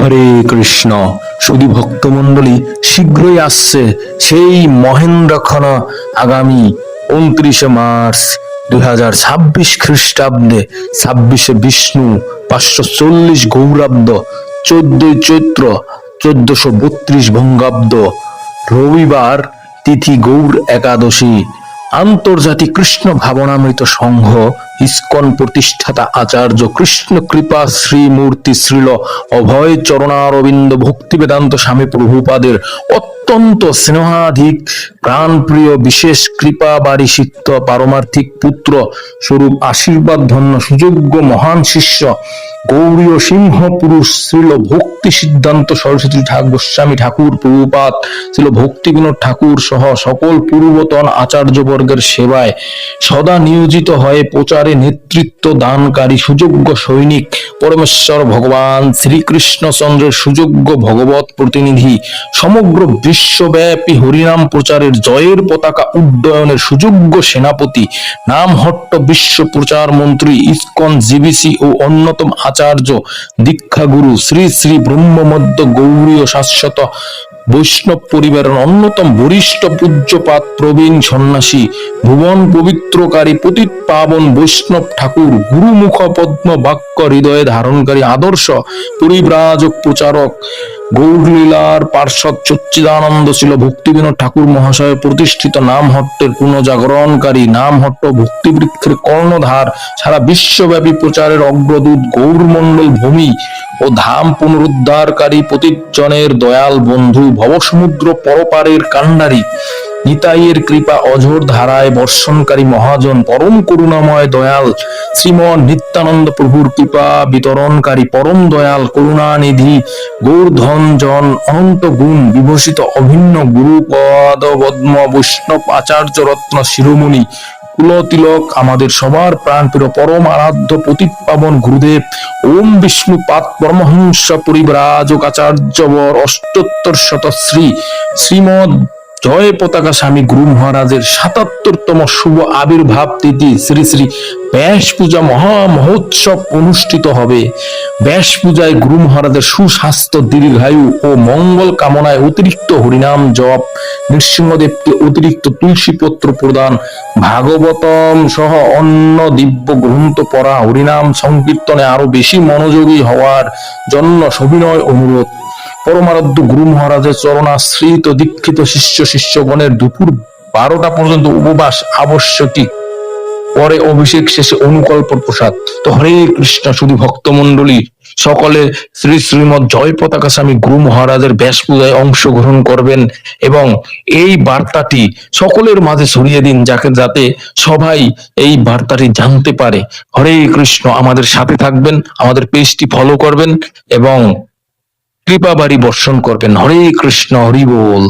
হরে কৃষ্ণ। সুধী ভক্তমণ্ডলী, শীঘ্রই আসছে সেই মহেন্দ্রক্ষণ আগামী 29 মার্চ 2026 খ্রিস্টাব্দে, 26 বিষ্ণু 540 গৌরাব্দ, 14 চৈত্র 1432 বঙ্গাব্দ, রবিবার, তিথি গৌর একাদশী। আন্তর্জাতিক কৃষ্ণ ভাবনামৃত সংঘ ইস্কন প্রতিষ্ঠাতা আচার্য কৃষ্ণ কৃপা শ্রীমূর্তি শ্রীল অভয় চরণারবিন্দ ভক্তি বেদান্ত স্বামী প্রভুপাদের অত্যন্ত স্নেহাধিক প্রাণপ্রিয় বিশেষ কৃপা বারিসিক্ত পারমার্থিক পুত্র স্বরূপ আশীর্বাদ ধন্য সুযোগ্য মহান শিষ্য গৌরীয় সিংহ পুরুষ শ্রীল ভক্তি সিদ্ধান্ত সরস্বতী গোস্বামী ঠাকুর প্রভুপাদ, শ্রীল ভক্তি বিনোদ ঠাকুর সহ সকল পূর্বতন আচার্যবর্গের সেবায় সদা নিয়োজিত হয়ে প্রচারে নেতৃত্ব দানকারী সুযোগ্য সৈনিক পরমেশ্বর ভগবান শ্রীকৃষ্ণচন্দ্রের সুযোগ্য ভগবত প্রতিনিধি, সমগ্র বিশ্বব্যাপী হরিনাম প্রচারের জয়ের পতাকা উড্ডয়নের সুযোগ্য সেনাপতি, নামহট্ট বিশ্ব প্রচার মন্ত্রী, ইস্কন জিবিসি ও অন্যতম আচার্য দীক্ষাগুরু শ্রী শ্রী ব্রহ্মমধ্য গৌরীয় শাশ্বত বৈষ্ণব পরিবারের অন্যতম বরিষ্ঠ পূজ্যপাত প্রবীণ সন্ন্যাসী, ভুবন পবিত্রকারী পতিত পাবন বৈষ্ণব ঠাকুর, গুরুমুখ পদ্ম বাক্য হৃদয়ে ধারণকারী আদর্শ পরিব্রাজক প্রচারক, গৌরলীলার পার্শ্বদ সচ্চিদানন্দ ছিল ভক্তিবিনোদ ঠাকুর মহাশয় প্রতিষ্ঠিত নামহট্টের পুনর্জাগরণকারী, নামহট্ট ভক্তিবৃক্ষের কর্ণধার, সারা বিশ্বব্যাপী প্রচারের অগ্রদূত গৌরমণ্ডল ভূমি ও ধাম পুনরুদ্ধারকারী পতিতজনের দয়াল বন্ধু, ভবসমুদ্র পরপারের কান্ডারী, নিতাইয়ের কৃপা অঝোর ধারায় বর্ষণকারী মহাজন, পরম করুণাময় দয়াল শ্রীমন নিত্যানন্দ প্রভুর কৃপা বিতরণকারী পরম দয়াল করুণানিধি গৌরধনজন অনন্ত গুণ বিভূষিত অভিন্ন গুরুপদ পদ্ম বৈষ্ণব আচার্য রত্ন শিরোমণি কুলতিলক, আমাদের সবার প্রাণপ্রিয় পরম আরাধ্য পতিত পাবন গুরুদেব ওম বিষ্ণুপাদ পরমহংস পরিব্রাজক আচার্যবর অষ্টোত্তর শত শ্রী শ্রীমদ জয় পতাকা স্বামী গুরু মহারাজের ৭৭তম শুভ আবির্ভাব তিথি শ্রী শ্রী ব্যাস পূজা মহা মহোৎসব অনুষ্ঠিত হবে। ব্যাস পূজায় গুরু মহারাজের সুস্বাস্থ্য দীর্ঘায়ু ও মঙ্গল কামনায় অতিরিক্ত হরিনাম জপ, নৃসিংহদেবকে অতিরিক্ত তুলসী পত্র প্রদান, ভাগবতম সহ অন্য দিব্য গ্রন্থ পড়া, হরিনাম সংকীর্তনে আরো বেশি মনোযোগী হওয়ার জন্য সবিনয় অনুরোধ। পরমারাধ্য গুরু মহারাজের চরণাশ্রিত দীক্ষিত শিষ্যগণের দুপুর 12টা পর্যন্ত উপবাস আবশ্যকী, পরে অভিষেক শেষে অনুকল্প প্রসাদ। তো হরে কৃষ্ণ। শুধু ভক্তমন্ডলী সকলে শ্রী শ্রীমৎ জয় পতাকা স্বামী গুরু মহারাজের ব্যাস পূজায় অংশগ্রহণ করবেন এবং এই বার্তাটি সকলের মাঝে ছড়িয়ে দিন, যাতে সবাই এই বার্তাটি জানতে পারে। হরে কৃষ্ণ। আমাদের সাথে থাকবেন, আমাদের পেজটি ফলো করবেন এবং কৃপা বাড়ি বর্ষণ করবেন। হরে কৃষ্ণ। হরি বল।